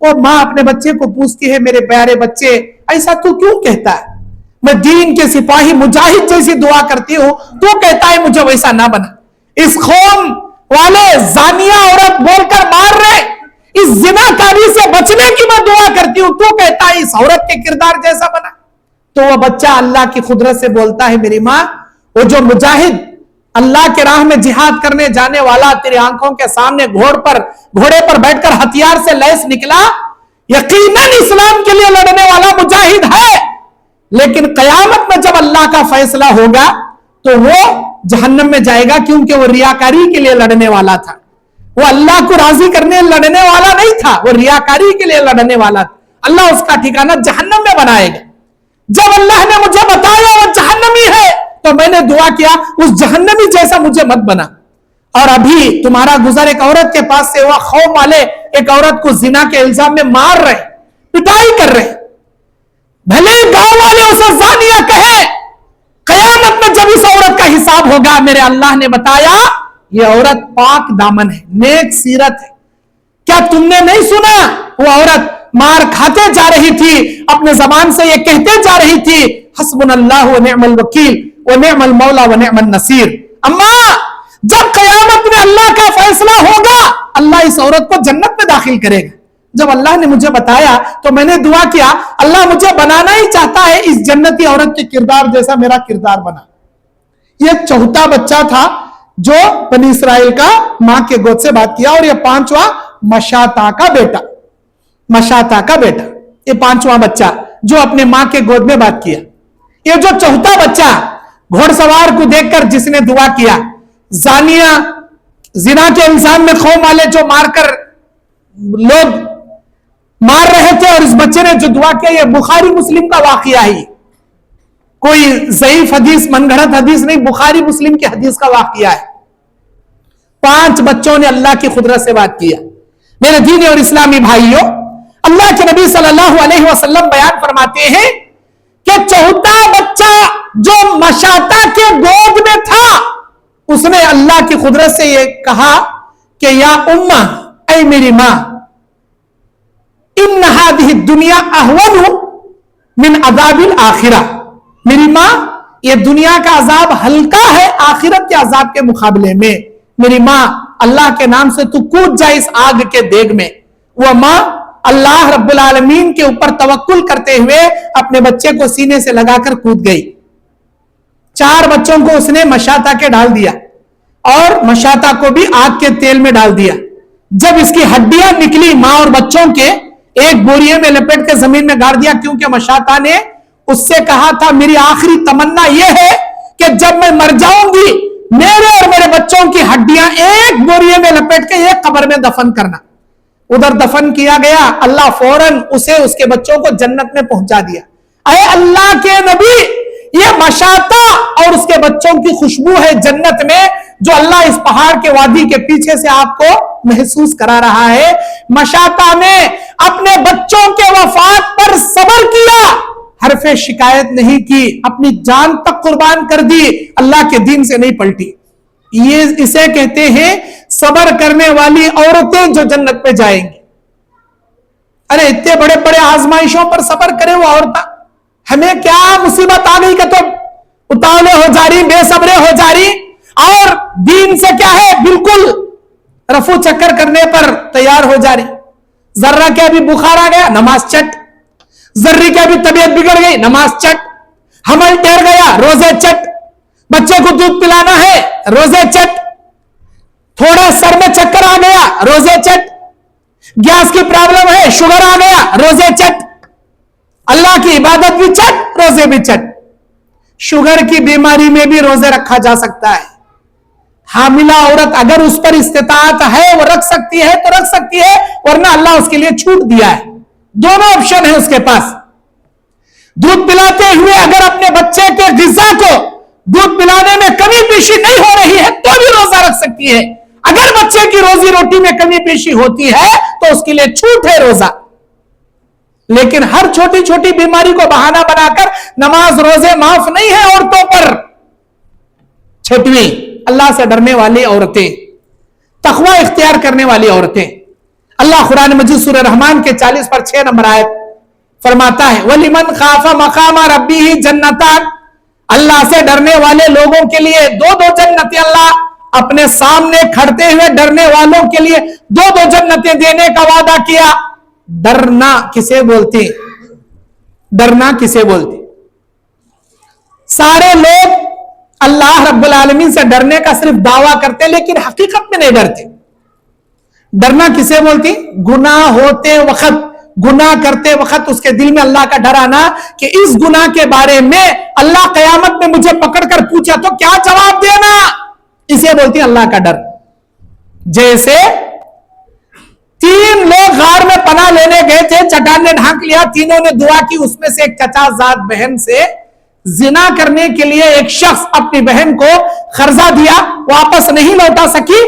وہ ماں اپنے بچے کو پوچھتی ہے میرے پیارے بچے ایسا تو کیوں کہتا ہے؟ میں دین کے سپاہی مجاہد جیسی دعا کرتی ہوں تو کہتا ہے مجھے ویسا نہ بنا. اس قوم والے زانیہ عورت بول کر مار رہے, اس زناکاری سے بچنے کی میں دعا کرتی ہوں تو کہتا ہے اس عورت کے کردار جیسا بنا. تو وہ بچہ اللہ کی قدرت سے بولتا ہے میری ماں وہ جو مجاہد اللہ کے راہ میں جہاد کرنے جانے والا تیری آنکھوں کے سامنے گھوڑے پر بیٹھ کر ہتھیار سے لیس نکلا یقیناً اسلام کے لیے لڑنے والا مجاہد ہے, لیکن قیامت میں جب اللہ کا فیصلہ ہوگا تو وہ جہنم میں جائے گا کیونکہ وہ ریاکاری کے لیے لڑنے والا تھا. وہ اللہ کو راضی کرنے لڑنے والا نہیں تھا, وہ ریاکاری کے لیے لڑنے والا تھا. اللہ اس کا ٹھکانہ جہنم میں بنائے گا. جب اللہ نے مجھے بتایا وہ جہنمی ہے تو میں نے دعا کیا اس جہنمی جیسا مجھے مت بنا. اور ابھی تمہارا گزر ایک عورت کے پاس سے ہوا, قوم والے ایک عورت کو زنا کے الزام میں مار رہے, پٹائی کر رہے, بھلے گاؤں والے اسے زانیہ کہیں, قیامت میں جب اس عورت کا حساب ہوگا میرے اللہ نے بتایا یہ عورت پاک دامن ہے, نیک سیرت ہے. کیا تم نے نہیں سنا وہ عورت مار کھاتے جا رہی تھی, اپنے زبان سے یہ کہتے جا رہی تھی حسبنا اللہ و نعم الوکیل و نعم المولا و نعم النصیر. اماں جب قیامت میں اللہ کا فیصلہ ہوگا اللہ اس عورت کو جنت میں داخل کرے گا. جب اللہ نے مجھے بتایا تو میں نے دعا کیا اللہ مجھے بنانا ہی چاہتا ہے اس جنتی عورت کے کردار جیسا میرا کردار بنا. یہ چوتھا بچہ تھا جو بنی اسرائیل کا ماں کے گود سے بات کیا, اور یہ پانچواں مشاتا کا بیٹا, مشاتا کا بیٹا, یہ پانچواں بچہ جو اپنے ماں کے گود میں بات کیا. یہ جو چوتھا بچہ گھوڑ سوار کو دیکھ کر جس نے دعا کیا, زانیہ زنا کے الزام میں قوم والے جو مار کر لوگ مار رہے تھے اور اس بچے نے جو دعا کیا, یہ بخاری مسلم کا واقعہ ہے, کوئی ضعیف حدیث من گھڑت حدیث نہیں, بخاری مسلم کی حدیث کا واقعہ ہے. 5 بچوں نے اللہ کی قدرت سے بات کیا. میرے دینی اور اسلامی بھائیوں, اللہ کے نبی صلی اللہ علیہ وسلم بیان فرماتے ہیں کہ چوتھا بچہ جو مشاتا کے گود میں تھا اس نے اللہ کی قدرت سے یہ کہا کہ یا امہ, اے میری ماں, ان هذه الدنيا اهون من عذاب الاخرہ. میری ماں یہ دنیا کا عذاب ہلکا ہے آخرت کے عذاب کے مقابلے میں. میری ماں اللہ کے نام سے تو کود جائے اس آگ کے دیگ میں. وہ ماں اللہ رب العالمین کے اوپر توکل کرتے ہوئے اپنے بچے کو سینے سے لگا کر کود گئی. 4 بچوں کو اس نے مشاتا کے ڈال دیا اور مشاتا کو بھی آگ کے تیل میں ڈال دیا. جب اس کی ہڈیاں نکلی ماں اور بچوں کے, ایک بوریے میں لپٹ کے زمین میں گاڑ دیا, کیونکہ مشاتا نے اس سے کہا تھا میری آخری تمنا یہ ہے کہ جب میں مر جاؤں گی میرے اور میرے بچوں کی ہڈیاں ایک بوریے میں لپٹ کے ایک قبر میں دفن کرنا. ادھر دفن کیا گیا, اللہ فوراً اسے اس کے بچوں کو جنت میں پہنچا دیا. اے اللہ کے نبی, یہ مشاتا اور اس کے بچوں کی خوشبو ہے جنت میں جو اللہ اس پہاڑ کے وادی کے پیچھے سے آپ کو محسوس کرا رہا ہے. مشاتا نے اپنے بچوں کے وفات پر صبر کیا, حرف شکایت نہیں کی, اپنی جان تک قربان کر دی, اللہ کے دین سے نہیں پلٹی. یہ اسے کہتے ہیں صبر کرنے والی عورتیں جو جنت میں جائیں گی. ارے اتنے بڑے بڑے آزمائشوں پر صبر کرے وہ عورتیں, ہمیں کیا مصیبت آ گئی کہ تم اتاولے ہو جا رہی, بے صبرے ہو جا رہی, اور دین سے کیا ہے بالکل رفو چکر کرنے پر تیار ہو جا رہی. ذرہ کے ابھی بخار آ گیا نماز چٹ, ذرے کی ابھی طبیعت بگڑ گئی نماز چٹ, حمل ٹھہر گیا روزے چٹ, بچے کو دودھ پلانا ہے روزے چٹ, تھوڑا سر میں چکر آ گیا روزے چٹ, گیس کی پرابلم ہے شوگر آ گیا روزے چٹ, اللہ کی عبادت بھی چٹ روزے بھی چٹ. شوگر کی بیماری میں بھی روزے رکھا جا سکتا ہے. حاملہ عورت اگر اس پر استطاعت ہے وہ رکھ سکتی ہے تو رکھ سکتی ہے, ورنہ اللہ اس کے لیے چھوٹ دیا ہے. دونوں آپشن ہے اس کے پاس. دودھ پلاتے ہوئے اگر اپنے بچے کے غذا کو دودھ پلانے میں کمی پیشی نہیں ہو رہی ہے تو بھی روزہ رکھ سکتی ہے. اگر بچے کی روزی روٹی میں کمی پیشی ہوتی ہے تو اس کے لیے چھوٹ ہے روزہ. لیکن ہر چھوٹی چھوٹی بیماری کو بہانہ بنا کر نماز روزے معاف نہیں ہے عورتوں پر. 6ویں اللہ سے ڈرنے والی عورتیں, تقوی اختیار کرنے والی عورتیں. اللہ قرآن مجید سورہ رحمان کے 40 پر 6 نمبر آیت فرماتا ہے وَلِمَنْ خَافَ مَقَامَ رَبِّهِ جَنَّتَانِ، اللہ سے ڈرنے والے لوگوں کے لیے دو جنتیں، اللہ اپنے سامنے کھڑتے ہوئے ڈرنے والوں کے لیے دو جنتیں دینے کا وعدہ کیا۔ ڈرنا کسے بولتے؟ ڈرنا کسے بولتے؟ سارے لوگ اللہ رب العالمین سے ڈرنے کا صرف دعویٰ کرتے لیکن حقیقت میں نہیں ڈرتے۔ ڈرنا کسے بولتی؟ گناہ ہوتے وقت، گناہ کرتے وقت اس کے دل میں اللہ کا ڈر آنا کہ اس گناہ کے بارے میں اللہ قیامت میں مجھے پکڑ کر پوچھا تو کیا جواب دینا، اسے بولتی اللہ کا ڈر۔ جیسے 3 لوگ غار میں پناہ لینے گئے تھے، چٹان نے ڈھانک لیا، تینوں نے دعا کی، اس میں سے ایک چچا زاد بہن سے زنا کرنے کے لیے ایک شخص اپنی بہن کو قرضہ دیا، واپس نہیں لوٹا سکی،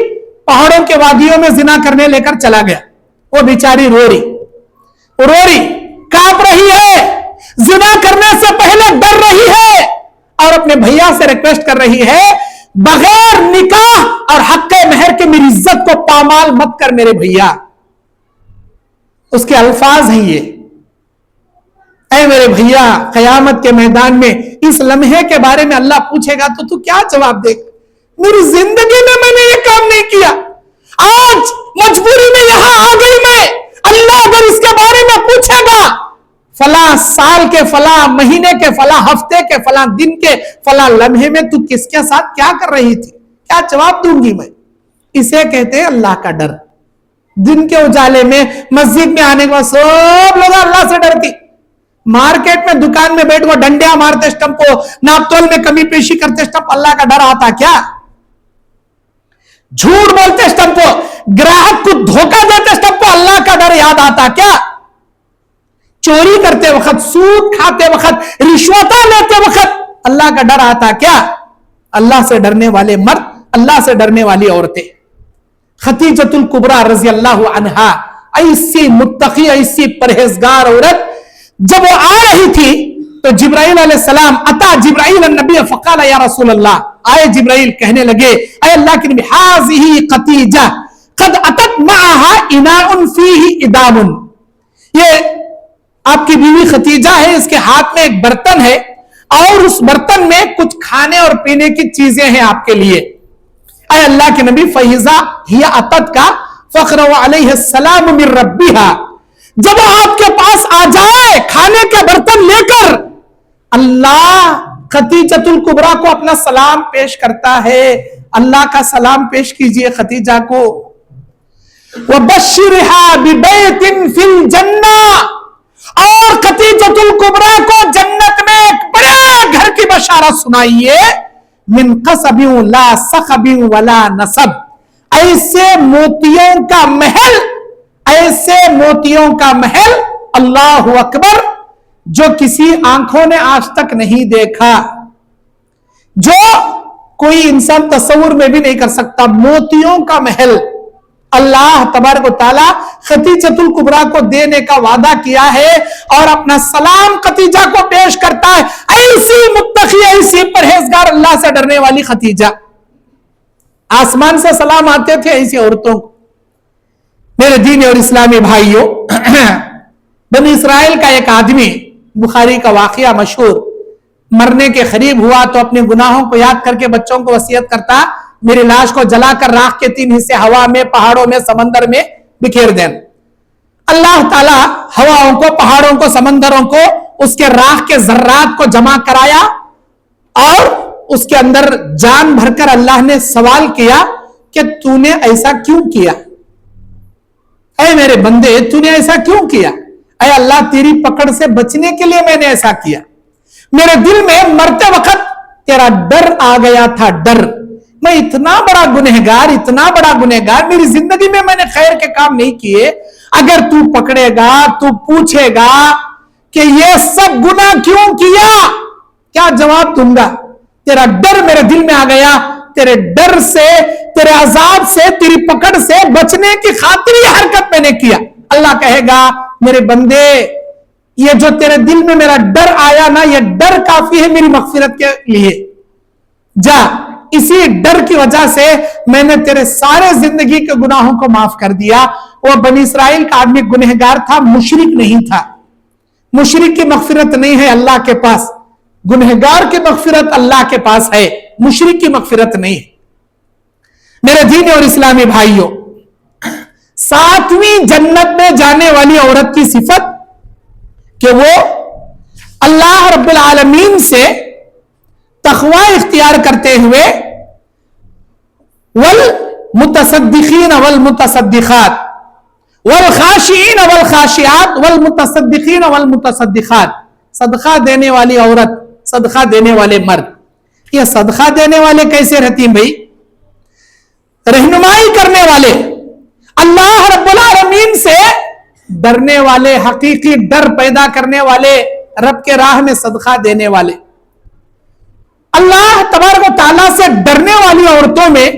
پہاڑوں کے وادیوں میں زنا کرنے لے کر چلا گیا۔ وہ بیچاری رو رہی کانپ رہی ہے، زنا کرنے سے پہلے ڈر رہی ہے اور اپنے بھیا سے ریکویسٹ کر رہی ہے بغیر نکاح اور حق مہر کے میری عزت کو پامال مت کر میرے بھیا۔ اس کے الفاظ ہیں یہ، اے میرے بھیا قیامت کے میدان میں اس لمحے کے بارے میں اللہ پوچھے گا تو کیا جواب دے گا؟ میری زندگی میں نے یہ کام نہیں کیا، آج مجبوری میں یہاں آ گئی میں، اللہ اگر اس کے بارے میں پوچھے گا فلاں سال کے فلاں مہینے کے فلاں ہفتے کے فلاں دن کے فلاں لمحے میں تو کس کے ساتھ کیا کر رہی تھی، کیا جواب دوں گی میں؟ اسے کہتے ہیں اللہ کا ڈر۔ دن کے اجالے میں مسجد میں آنے کے بعد سب لوگ اللہ سے ڈرتی، مارکیٹ میں دکان میں بیٹھ وہ ڈنڈیاں مارتے اسٹمپ کو، ناپتول میں کمی پیشی کرتے اسٹمپ، اللہ کا ڈر آتا کیا؟ جھوٹ بولتے اسٹمپ کو، گراہک کو دھوکہ دیتے اسٹمپ کو، اللہ کا ڈر یاد آتا کیا؟ چوری کرتے وقت، سود کھاتے وقت، رشوتیں لیتے وقت اللہ کا ڈر آتا کیا؟ اللہ سے ڈرنے والے مرد، اللہ سے ڈرنے والی عورتیں۔ خدیجۃ الکبریٰ رضی اللہ عنہا ایسی متقی، ایسی پرہیزگار عورت، جب وہ آ رہی تھی تو جبرائیل علیہ السلام اتا جبرائیل النبی فقال یا رسول اللہ، آئے جبرائیل کہنے لگے اے اللہ کے نبی ہذه خدیجہ قد اتت معها اناء فیہ ادام، یہ آپ کی بیوی خدیجہ ہے، اس کے ہاتھ میں ایک برتن ہے اور اس برتن میں کچھ کھانے اور پینے کی چیزیں ہیں آپ کے لیے۔ اے اللہ کے نبی فیضا ہی اتت کا فقر علیہ السلام من ربیہا، جب وہ آپ کے پاس آ جائے کھانے کے برتن لے کر، اللہ خدیجۃ الکبریٰ کو اپنا سلام پیش کرتا ہے، اللہ کا سلام پیش کیجئے خدیجہ کو۔ وَبَشِّرْهَا بِبَيْتٍ فِي الْجَنَّةِ، اور خدیجۃ الکبریٰ کو جنت میں ایک بڑے گھر کی بشارت سنائیے، من قصب لا صخب ولا نصب، ایسے موتیوں کا محل، ایسے موتیوں کا محل، اللہ اکبر، جو کسی آنکھوں نے آج تک نہیں دیکھا، جو کوئی انسان تصور میں بھی نہیں کر سکتا، موتیوں کا محل اللہ تبارک و تعالی خدیجۃ الکبریٰ کو دینے کا وعدہ کیا ہے اور اپنا سلام خدیجہ کو پیش کرتا ہے، ایسی متقی، ایسی پرہیزگار، اللہ سے ڈرنے والی خدیجہ۔ آسمان سے سلام آتے تھے ایسی عورتوں کو۔ میرے دین اور اسلامی بھائیوں، بنی اسرائیل کا ایک آدمی، بخاری کا واقعہ مشہور، مرنے کے قریب ہوا تو اپنے گناہوں کو یاد کر کے بچوں کو وصیت کرتا میری لاش کو جلا کر راکھ کے 3 حصے ہوا میں، پہاڑوں میں، سمندر میں بکھیر دیں۔ اللہ تعالی ہواؤں کو، پہاڑوں کو، سمندروں کو اس کے راکھ کے ذرات کو جمع کرایا اور اس کے اندر جان بھر کر اللہ نے سوال کیا کہ تو نے ایسا کیوں کیا؟ اے میرے بندے تو نے ایسا کیوں کیا؟ اے اللہ تیری پکڑ سے بچنے کے لیے میں نے ایسا کیا، میرے دل میں مرتے وقت تیرا ڈر آ گیا تھا، ڈر، میں اتنا بڑا گنہگار، اتنا بڑا گنہگار، میری زندگی میں نے خیر کے کام نہیں کیے، اگر تو پکڑے گا تو پوچھے گا کہ یہ سب گناہ کیوں کیا، کیا جواب دوں گا؟ تیرا ڈر میرے دل میں آ گیا، تیرے ڈر سے، تیرے عذاب سے، تیری پکڑ سے بچنے کی خاطر یہ حرکت میں نے کیا۔ اللہ کہے گا میرے بندے یہ جو تیرے دل میں میرا ڈر آیا نا، یہ ڈر کافی ہے میری مغفرت کے لیے، جا اسی ڈر کی وجہ سے میں نے تیرے سارے زندگی کے گناہوں کو معاف کر دیا. وہ بنی اسرائیل کا آدمی گنہگار تھا, مشرک نہیں تھا. مشرک کی مغفرت نہیں ہے اللہ کے پاس, گنہگار کی مغفرت اللہ کے پاس ہے, مشرک کی مغفرت نہیں ہے. میرے دین اور اسلامی بھائیوں, 7ویں جنت میں جانے والی عورت کی صفت کہ وہ اللہ رب العالمین سے تقوی اختیار کرتے ہوئے والمتصدقین والمتصدقات والخاشعین والخاشعات والمتصدقین والمتصدقات, صدقہ دینے والی عورت, صدقہ دینے والے مرد. یہ صدقہ دینے والے کیسے رہتی ہیں بھائی؟ رہنمائی کرنے والے, اللہ رب العالمین سے ڈرنے والے, حقیقی ڈر پیدا کرنے والے, رب کے راہ میں صدقہ دینے والے. اللہ تبارک و تعالیٰ سے ڈرنے والی عورتوں میں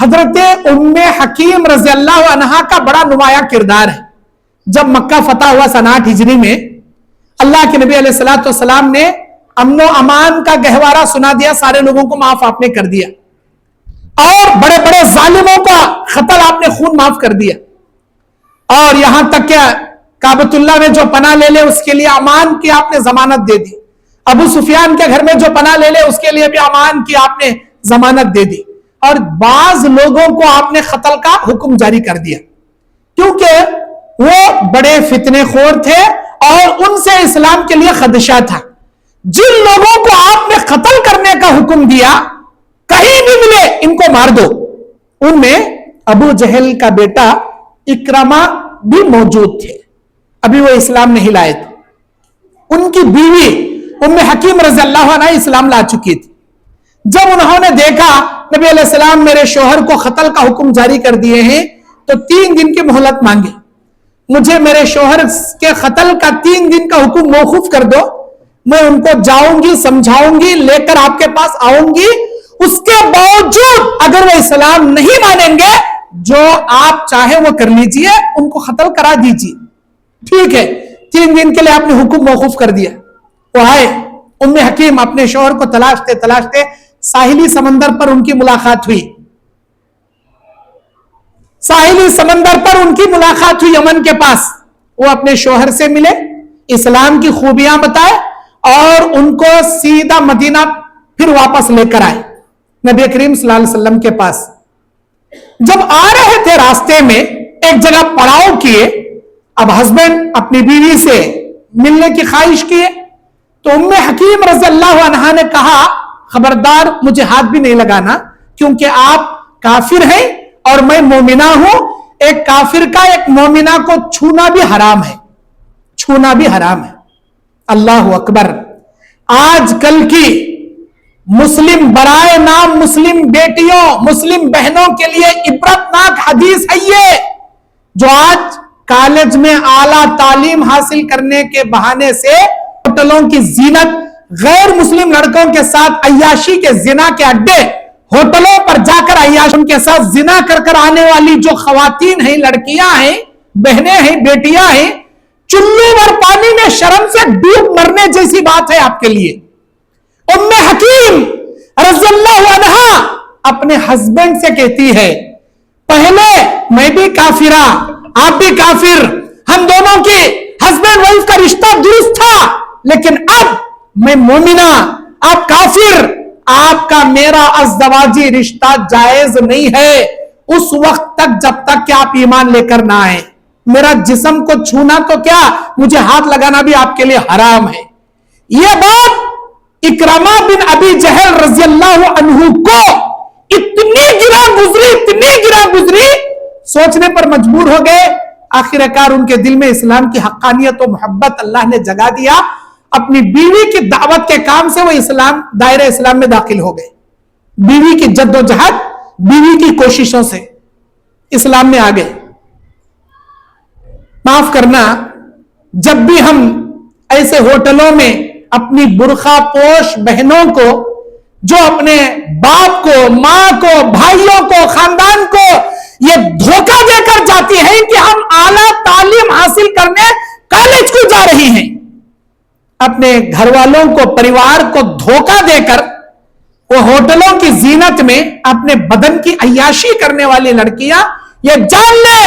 حضرت ام حکیم رضی اللہ عنہا کا بڑا نمایاں کردار ہے. جب مکہ فتح ہوا سن 8 ہجری میں, اللہ کے نبی علیہ الصلوۃ والسلام نے امن و امان کا گہوارہ سنا دیا, سارے لوگوں کو معاف آپ نے کر دیا, اور بڑے بڑے ظالموں کا قتل آپ نے خون معاف کر دیا, اور یہاں تک کہ کعبۃ اللہ میں جو پناہ لے لے اس کے لیے امان کی آپ نے ضمانت دے دی. ابو سفیان کے گھر میں جو پناہ لے لے اس کے لیے بھی امان کی آپ نے ضمانت دے دی, اور بعض لوگوں کو آپ نے قتل کا حکم جاری کر دیا, کیونکہ وہ بڑے فتنے خور تھے اور ان سے اسلام کے لیے خدشہ تھا. جن لوگوں کو آپ نے قتل کرنے کا حکم دیا, کہیں بھی ملے ان کو مار دو. ان میں ابو جہل کا بیٹا اکرمہ بھی موجود تھے, ابھی وہ اسلام نہیں لائے تھے. ان کی بیوی ام حکیم رضی اللہ عنہ اسلام لا چکی تھی. جب انہوں نے دیکھا نبی علیہ السلام میرے شوہر کو قتل کا حکم جاری کر دیے ہیں, تو 3 دن کی مہلت مانگے, مجھے میرے شوہر کے قتل کا 3 دن کا حکم موقوف کر دو, میں ان کو جاؤں گی, سمجھاؤں گی, لے کر آپ کے پاس آؤں گی. اس کے باوجود اگر وہ اسلام نہیں مانیں گے, جو آپ چاہیں وہ کر لیجئے, ان کو قتل کرا دیجئے. ٹھیک ہے, 3 دن کے لیے آپ نے حکم موقوف کر دیا. وہ آئے, ام حکیم اپنے شوہر کو تلاشتے تلاشتے ساحلی سمندر پر ان کی ملاقات ہوئی. ساحلی سمندر پر ان کی ملاقات ہوئی یمن کے پاس. وہ اپنے شوہر سے ملے, اسلام کی خوبیاں بتائے, اور ان کو سیدھا مدینہ پھر واپس لے کر آئے نبی کریم صلی اللہ علیہ وسلم کے پاس. جب آ رہے تھے راستے میں ایک جگہ پڑاؤ کیے, اب ہسبینڈ اپنی بیوی سے ملنے کی خواہش کیے, تو ام حکیم رضی اللہ عنہا نے کہا خبردار مجھے ہاتھ بھی نہیں لگانا, کیونکہ آپ کافر ہیں اور میں مومنہ ہوں. ایک کافر کا ایک مومنہ کو چھونا بھی حرام ہے, چھونا بھی حرام ہے. اللہ اکبر. آج کل کی مسلم برائے نام مسلم بیٹیوں, مسلم بہنوں کے لیے عبرتناک حدیث ہے یہ, جو آج کالج میں اعلیٰ تعلیم حاصل کرنے کے بہانے سے ہوٹلوں کی زینت, غیر مسلم لڑکوں کے ساتھ عیاشی کے زنا کے اڈے, ہوٹلوں پر جا کر عیاش ان کے ساتھ زنا کر کر آنے والی جو خواتین ہیں, لڑکیاں ہیں, بہنیں ہیں, بیٹیاں ہیں, چلو اور پانی میں شرم سے ڈوب مرنے جیسی بات ہے آپ کے لیے. ام حکیم رضی اللہ عنہا اپنے ہسبینڈ سے کہتی ہے, پہلے میں بھی کافرہ, آپ بھی کافر, ہم دونوں کی ہسبینڈ وائف کا رشتہ درست تھا, لیکن اب میں مومنہ, آپ کافر, آپ کا میرا ازدواجی رشتہ جائز نہیں ہے اس وقت تک جب تک کہ آپ ایمان لے کر نہ آئیں. میرا جسم کو چھونا تو کیا, مجھے ہاتھ لگانا بھی آپ کے لیے حرام ہے. یہ بات اکرمہ بن ابی جہل رضی اللہ عنہ کو اتنی گراں گزری, سوچنے پر مجبور ہو گئے. آخر کار ان کے دل میں اسلام کی حقانیت و محبت اللہ نے جگا دیا. اپنی بیوی کی دعوت کے کام سے وہ دائرہ اسلام میں داخل ہو گئے. بیوی کی جد و جہد, بیوی کی کوششوں سے اسلام میں آ گئے. معاف کرنا, جب بھی ہم ایسے ہوٹلوں میں اپنی برقع پوش بہنوں کو, جو اپنے باپ کو, ماں کو, بھائیوں کو, خاندان کو یہ دھوکہ دے کر جاتی ہیں کہ ہم اعلیٰ تعلیم حاصل کرنے کالج کو جا رہی ہیں, اپنے گھر والوں کو, پریوار کو دھوکہ دے کر وہ ہوٹلوں کی زینت میں اپنے بدن کی عیاشی کرنے والی لڑکیاں، یہ جان لے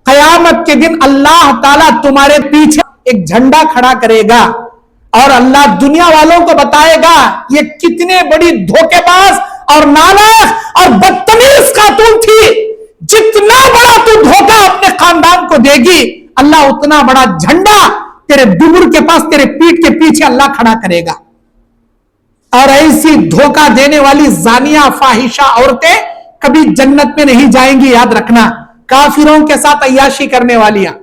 قیامت کے دن اللہ تعالیٰ تمہارے پیچھے ایک جھنڈا کھڑا کرے گا اور اللہ دنیا والوں کو بتائے گا یہ کتنے بڑی دھوکے باز اور نالائق اور بدتمیز خاتون تھی، جتنا بڑا تو دھوکہ اپنے خاندان کو دے گی اللہ اتنا بڑا جھنڈا تیرے دبر کے پاس، تیرے پیٹ کے پیچھے اللہ کھڑا کرے گا۔ اور ایسی دھوکہ دینے والی زانیہ فاحشہ عورتیں کبھی جنت میں نہیں جائیں گی، یاد رکھنا۔ کافروں کے ساتھ عیاشی کرنے والیاں،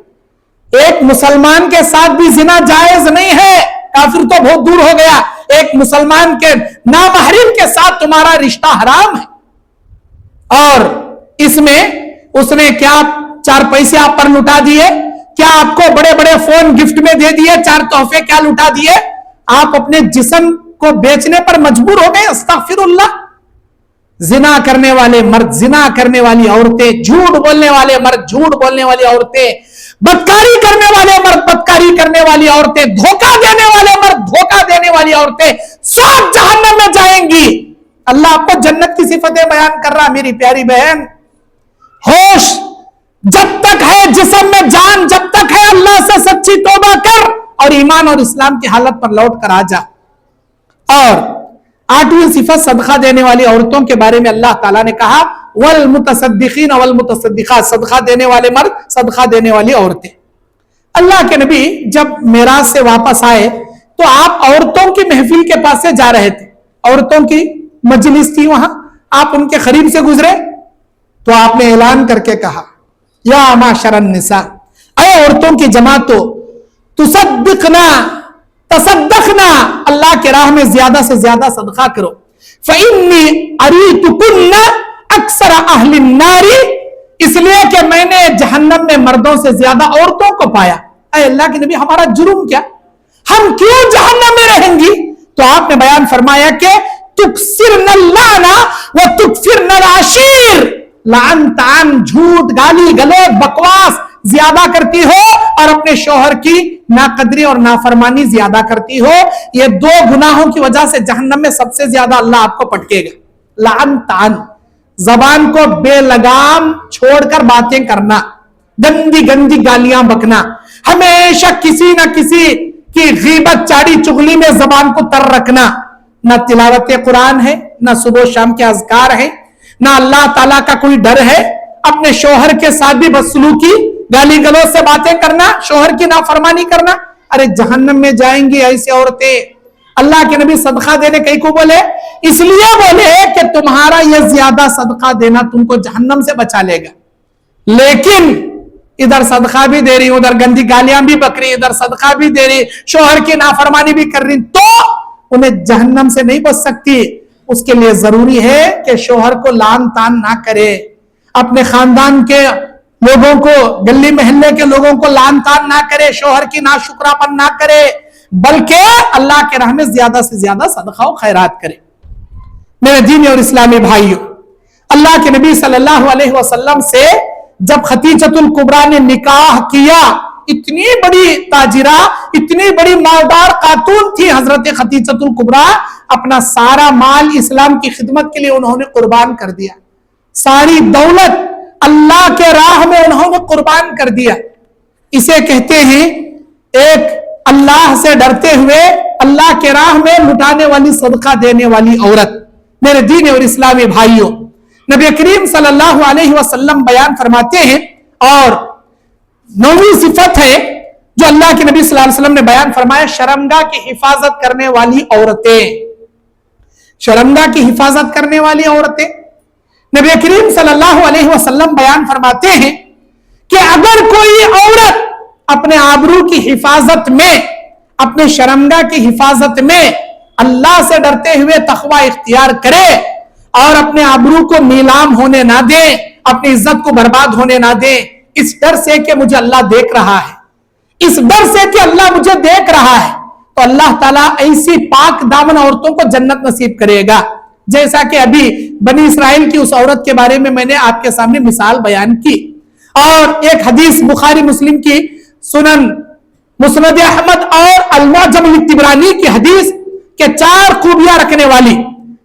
ایک مسلمان کے ساتھ بھی زنا جائز نہیں ہے، کافر تو بہت دور ہو گیا، ایک مسلمان کے نامحرم کے ساتھ تمہارا رشتہ حرام ہے۔ اور اس میں اس نے کیا 4 پیسے آپ پر لٹا دیے، کیا آپ کو بڑے بڑے فون گفٹ میں دے دیے، 4 تحفے کیا لٹا دیے، آپ اپنے جسم کو بیچنے پر مجبور ہو گئے۔ استغفر اللہ۔ زنا کرنے والے مرد، زنا کرنے والی عورتیں، جھوٹ بولنے والے مرد، جھوٹ بولنے والی عورتیں، بدکاری کرنے والے مرد، بدکاری کرنے والی عورتیں، دھوکہ دینے والے مرد، دھوکہ دینے والی عورتیں سب جہنم میں جائیں گی۔ اللہ آپ کو جنت کی صفتیں بیان کر رہا۔ میری پیاری بہن، ہوش جب تک ہے، جسم میں جان جب تک ہے، اللہ سے سچی توبہ کر اور ایمان اور اسلام کی حالت پر لوٹ کر آ جا۔ اور 8ویں صفت صدقہ دینے والی عورتوں کے بارے میں اللہ تعالیٰ نے کہا والمتصدقین والمتصدقات، صدقہ دینے والے مرد، صدقہ دینے والی عورتیں۔ اللہ کے نبی جب معراج سے واپس آئے تو آپ عورتوں کی محفل کے پاس سے جا رہے تھے، عورتوں کی مجلس تھی وہاں، آپ ان کے قریب سے گزرے تو آپ نے اعلان کر کے کہا یا معاشر النساء، اے عورتوں کی جماعتو، تصدقنا، تصدقنا، اللہ کے راہ میں زیادہ سے زیادہ صدقہ کرو، فإنی اریتکن اکثر اہل النار، اس لیے کہ میں نے جہنم میں مردوں سے زیادہ عورتوں کو پایا۔ اے اللہ کے نبی، ہمارا جرم کیا، ہم کیوں جہنم میں رہیں گی؟ تو آپ نے بیان فرمایا کہ تکثرن اللعن وتکثرن العشیر، لعن طعن، جھوٹ، گالی گلوچ، بکواس زیادہ کرتی ہو اور اپنے شوہر کی ناقدری اور نافرمانی زیادہ کرتی ہو۔ یہ 2 گناہوں کی وجہ سے جہنم میں سب سے زیادہ اللہ آپ کو پٹکے گا۔ لعن طعن، زبان کو بے لگام چھوڑ کر باتیں کرنا، گندی گندی گالیاں بکنا، ہمیشہ کسی نہ کسی کی غیبت چاڑی چغلی میں زبان کو تر رکھنا، نہ تلاوت قرآن ہے، نہ صبح و شام کے اذکار ہیں، نہ اللہ تعالیٰ کا کوئی ڈر ہے، اپنے شوہر کے ساتھ بھی بدسلوکی، گالی گلوچ سے باتیں کرنا، شوہر کی نافرمانی کرنا۔ ارے جہنم میں جائیں گی ایسی عورتیں۔ اللہ کے نبی صدقہ دینے کئی کو بولے، اس لیے بولے کہ تمہارا یہ زیادہ صدقہ دینا تم کو جہنم سے بچا لے گا۔ لیکن ادھر صدقہ بھی دے رہی، ادھر گندی گالیاں بھی بک رہی، ادھر صدقہ بھی دے رہی، شوہر کی نافرمانی بھی کر رہی، تو انہیں جہنم سے نہیں بچ سکتی۔ اس کے لیے ضروری ہے کہ شوہر کو لعن طعن نہ کرے، اپنے خاندان کے لوگوں کو، گلی محلے کے لوگوں کو لعن طعن نہ کرے، شوہر کی ناشکراپن نہ کرے، بلکہ اللہ کے راہ میں زیادہ سے زیادہ صدقہ و خیرات کرے۔ میرے دینی اور اسلامی بھائیوں، اللہ کے نبی صلی اللہ علیہ وسلم سے جب خدیجۃ الکبریٰ نے نکاح کیا، اتنی بڑی تاجرہ، اتنی بڑی مالدار خاتون تھی حضرت خدیجۃ الکبریٰ، اپنا سارا مال اسلام کی خدمت کے لیے انہوں نے قربان کر دیا، ساری دولت اللہ کے راہ میں انہوں نے قربان کر دیا۔ اسے کہتے ہیں ایک اللہ سے ڈرتے ہوئے اللہ کے راہ میں لٹانے والی، صدقہ دینے والی عورت۔ میرے دین اور اسلامی بھائیوں، نبی کریم صلی اللہ علیہ وسلم بیان فرماتے ہیں، اور 9ویں صفت ہے جو اللہ کے نبی صلی اللہ علیہ وسلم نے بیان فرمایا، شرمگاہ کی حفاظت کرنے والی عورتیں۔ شرمگاہ کی حفاظت کرنے والی عورتیں، نبی کریم صلی اللہ علیہ وسلم بیان فرماتے ہیں کہ اگر کوئی عورت اپنے آبرو کی حفاظت میں، اپنے شرمگاہ کی حفاظت میں اللہ سے ڈرتے ہوئے تقوی اختیار کرے اور اپنے آبرو کو نیلام ہونے نہ دے، اپنی عزت کو برباد ہونے نہ دے، اس ڈر سے کہ مجھے اللہ دیکھ رہا ہے، اس ڈر سے کہ اللہ مجھے دیکھ رہا ہے، تو اللہ تعالیٰ ایسی پاک دامن عورتوں کو جنت نصیب کرے گا۔ جیسا کہ ابھی بنی اسرائیل کی اس عورت کے بارے میں نے آپ کے سامنے مثال بیان کی، اور ایک حدیث بخاری مسلم کی، سنن مسند احمد اور المعجم الطبرانی کی حدیث کہ 4 خوبیاں رکھنے والی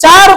4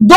2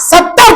70